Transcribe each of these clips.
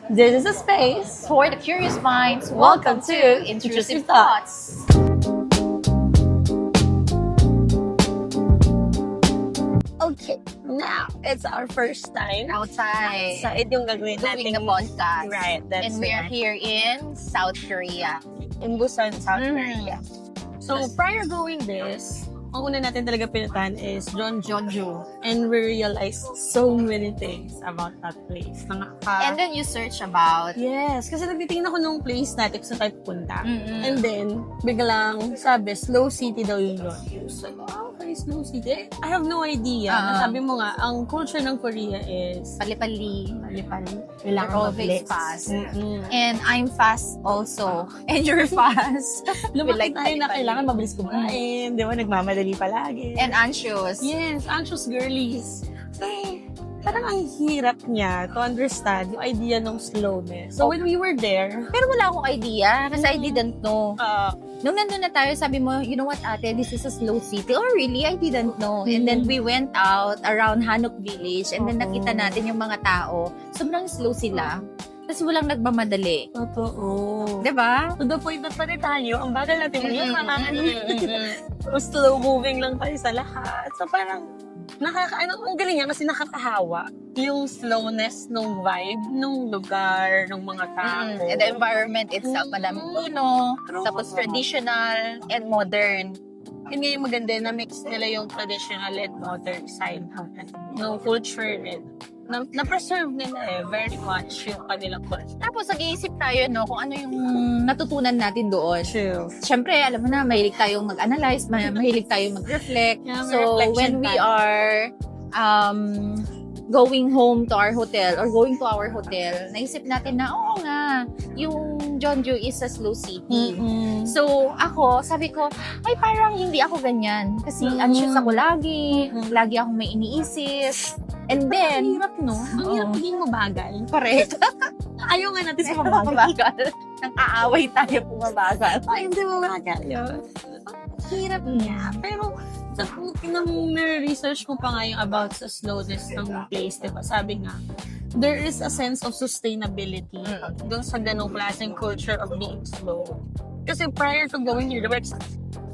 This is a space. For the curious minds, welcome to Intrusive Thoughts. Okay, now it's our first time Outside, outside yung gagawin doing natin. a podcast. Right, that's And we are right. here in South Korea. In Busan, South Mm. Korea. So, prior going this, ang una natin talaga pinuntahan is Jeonju. and we realized so many things about that place. And then you search about... Yes, kasi nagtitingin ako nung place natin kung saan tayo pupunta. Mm-mm. And then, biglang sabi, slow city daw yun yun. So, okay, slow city. I have no idea. Sabi mo nga, ang culture ng Korea is Pali-pali. pali-pali. We're always fast. And I'm fast also. And you're fast. Lumaki like tayo na pali-pali. kailangan mabilis kumain. Di ba? Nagmamadali palagi. And anxious. yes, anxious girlies. So, parang ang hirap niya to understand yung idea ng slowness. So, when we were there, Pero wala akong idea kasi I didn't know. uh, Nung nandun na tayo, sabi mo, you know what ate, this is a slow city. Oh really? I didn't know. And then we went out around Hanok Village and then nakita natin yung mga tao. Sobrang slow sila. Tapos walang nagmamadali. totoo. Diba? To the point na pa rin tayo, ang bagal natin slow moving lang tayo sa lahat. So parang, ang galing niya kasi nakakahawa yung slowness nung vibe, nung lugar, nung mga tao. And the environment itself, madaming puno, True. tapos traditional and modern. Yun nga yung maganda na mix nila yung traditional and modern side ng culture rin. Na-preserve nila very much yung kanilang culture. Tapos nag-iisip tayo, no, kung ano yung natutunan natin doon. True. Siyempre, alam mo na, mahilig tayong mag-analyze, mahilig tayong mag-reflect. Yeah, may So, reflection when we time. are going home to our hotel or going to our hotel, naisip natin na, oo nga, yung Jeonju is a slow city. So, ako, sabi ko, ay parang hindi ako ganyan. Kasi anxious ako lagi, lagi akong may iniisip. And Ang then, hirap, no? Ang hirap maging mabagal. correct. Ayaw nga natin sa mabagal. Mabagal. Nang aaway tayo pumabagal. Ay, hindi mabagal yun. Hirap niya. Pero, nung na-research ko pa nga yung about sa slowness ng place, diba? Sabi nga, there is a sense of sustainability doon sa ganong klaseng culture of being slow. Kasi prior to going here, diba?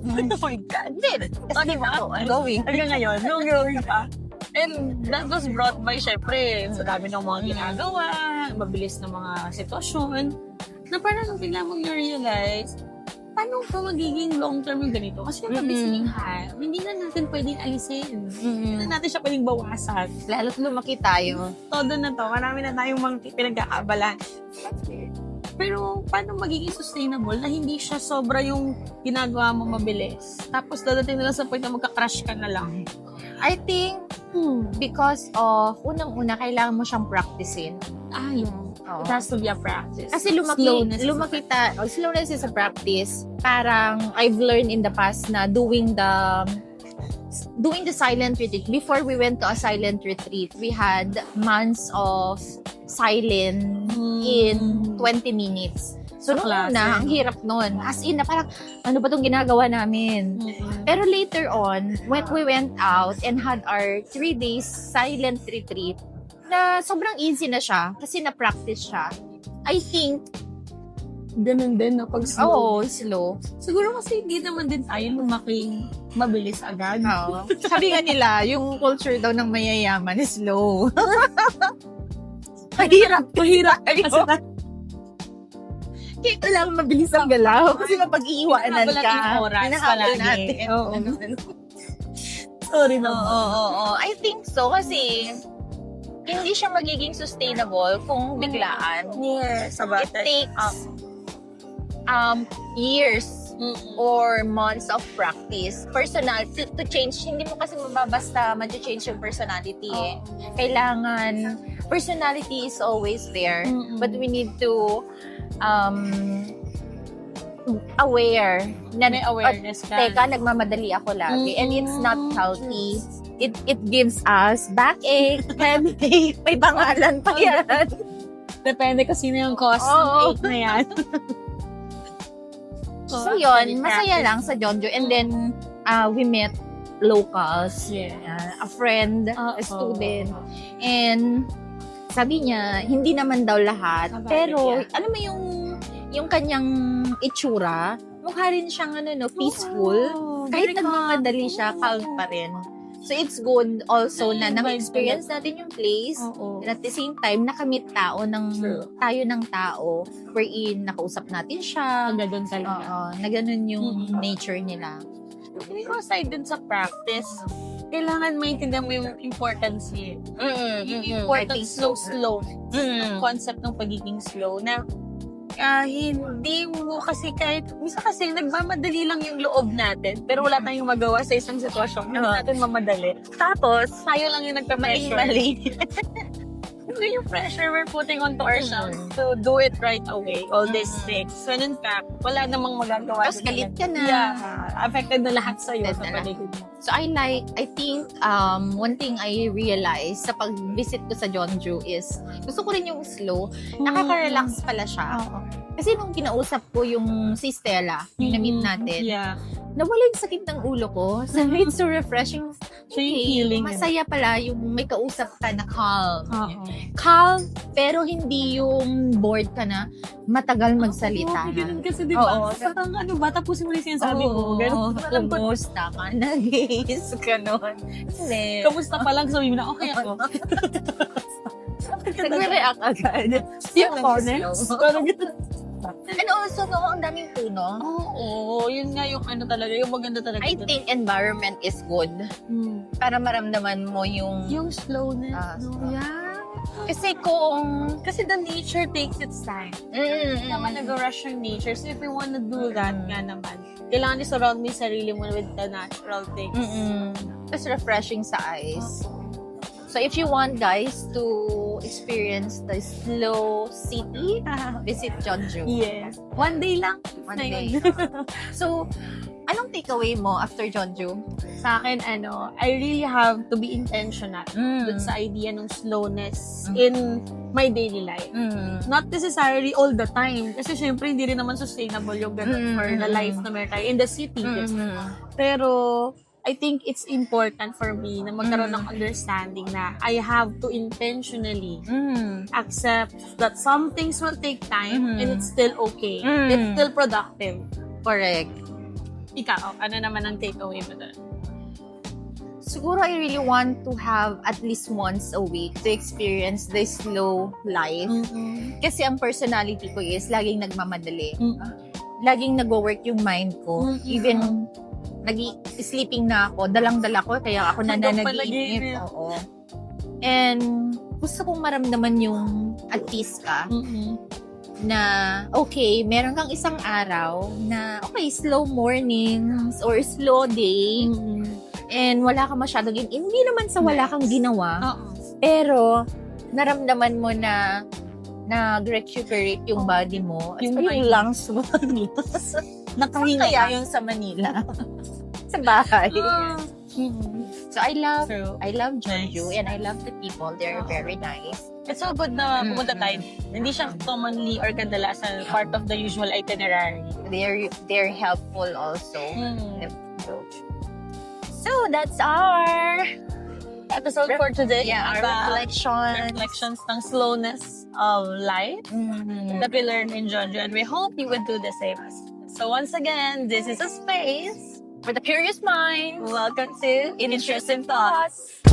Oh my God. Hindi. Kasi ako, I'm going. Hanggang ngayon, nung going pa. And that was brought by, syempre, sa dami ng mga ginagawa, mabilis na mga sitwasyon, na parang nung bigla mong realize, paano pa magiging long-term yung ganito? Kasi yung kabisihan, hindi na natin pwedeng alisin. Hindi na natin siya pwedeng bawasan. Lalo't lumaki tayo. Todo na to, marami na tayong mga pinagkakabalan. Pero paano magiging sustainable na hindi siya sobra yung ginagawa mo mabilis? Tapos dadating na lang sa point na magka-crash ka na lang. I think, because of, unang-una, kailangan mo siyang practicein. Yun. It has to be a practice. Kasi slowness is a practice. Parang I've learned in the past na doing the silent retreat. Before we went to a silent retreat, we had months of silent in 20 minutes. So, Sa noong klase. una, ang hirap nun. As in, na parang, ano ba itong ginagawa namin? Pero later on, when we went out and had our 3 days silent retreat, na sobrang easy na siya kasi na-practice siya. I think, Ganun din na pag slow. slow. Siguro kasi hindi naman din tayo lumaking mabilis agad. Oo. Sabi nga nila, yung culture daw ng mayayaman is slow. Mahirap. Kasi Kaya kailangan mabilis ang galaw kasi mapag-iiwanan Wala ka. tayong oras Hinahabol palagi. natin. Oo. Sorry naman. Oo. I think so kasi hindi siya magiging sustainable kung biglaan. Yes, It takes years or months of practice. To change, hindi mo kasi mababasta mag-change yung personality eh. Kailangan, personality is always there. But we need to aware na May awareness ka. teka, nagmamadali ako lagi. And it's not healthy. It gives us backache, headache, may pangalan pa yan. Depende kung sino yung cause ng Oo. ache na yan. So yun, masaya lang sa Jeonju. And then, we met locals. Yeah. A friend, a student. And sabi niya, hindi naman daw lahat. Sabagay, Pero, yeah. alam mo yung kanyang itsura, mukha rin siyang peaceful. Oo, Kahit very nagmamadali calm. siya, calm pa rin. So, it's good also na Ay, na-experience natin yung place. Oo. And at the same time, nakamit tayo True. ng tao wherein nakausap natin siya. Hanggang doon talaga. Oo, na ganun yung Mm. nature nila. Hindi ko aside dun sa practice, kailangan maintindihan mo yung importance niya. Yung importance slow. Concept ng pagiging slow na hindi mo kasi kahit, misa kasi nagmamadali lang yung loob natin, pero wala tayong magawa sa isang sitwasyon. Hindi natin mamadali. Tapos, tayo lang yung nagpa-pressure. Mali. Hindi yung pressure we're putting onto ourselves to do it right away, all these things. When in fact, wala namang magagawa. Tapos galit ka na. Yeah. Affected na lahat sa'yo Affected sa na paligid mo. So, I think, one thing I realized sa pag-visit ko sa Jeonju is, gusto ko rin yung slow. Nakaka-relax pala siya. Oo. Kasi nung kinausap ko yung si Stella, yung na-meet natin, Yeah. nawala yung sakit ng ulo ko. Sabi, it's so refreshing. So, yung healing. Masaya pala yung may kausap ka na calm. Oo. Calm, pero hindi yung bored ka na matagal magsalita Oo, na. ganun kasi, di ba? Oo. Parang tapusin mo yung sinasabi mo. Ganun. Parang, Kumusta ka? Nagis ka nun. Hindi. kamusta pa lang, sabihin mo na, okay ako. Nagre-react agad. Yung honest. Parang ganun. And also, no, ang daming puno. Oo, yun nga yung talaga, yung maganda talaga. I dun. think environment is good. Para maramdaman mo yung... Yung slowness, no? slow. Yeah. Kasi the nature takes its time. Hindi naman nag-rush yung nature. So if you wanna do that nga naman, kailangan i-surround mo yung sarili mo with the natural things. It's refreshing sa eyes. So if you want guys to experience the slow city, visit Jeonju. Yes. One day lang. One Na day. yun. So, anong takeaway mo after Jeonju? Sa akin, I really have to be intentional dun sa idea ng slowness in my daily life. Not necessarily all the time. Kasi syempre, hindi rin naman sustainable yung ganun for the life na meron tayo in the city. Pero, I think it's important for me na magkaroon ng understanding na I have to intentionally accept that some things will take time and it's still okay. It's still productive. Correct. Ikaw, ano naman ang takeaway mo doon? Siguro I really want to have at least once a week to experience the slow life. Kasi ang personality ko is laging nagmamadali. Laging nag-work yung mind ko. Even sleeping na ako, dalang-dala ko, kaya ako nananaginip. Oo. And gusto kong maramdaman yung at peace ka. Na, okay, meron kang isang araw na, okay, slow mornings or slow day. And wala ka masyadong, hindi naman sa wala kang ginawa. Pero, naramdaman mo na nag-recuperate yung body mo. Yung lungs mo. Nakahinga Kaya ka. yung sa Manila. Sa bahay. So I love Jeonju and I love the people. They're very nice. It's so good na pumunta tayo. Hindi siya commonly or kadalasan part of the usual itinerary. They're helpful also. So that's our Episode for today. our about reflections. ng slowness of life that we learned in Jeonju, and we hope you would do the same. So once again, this is a space For the curious mind. Welcome to Interesting Thoughts.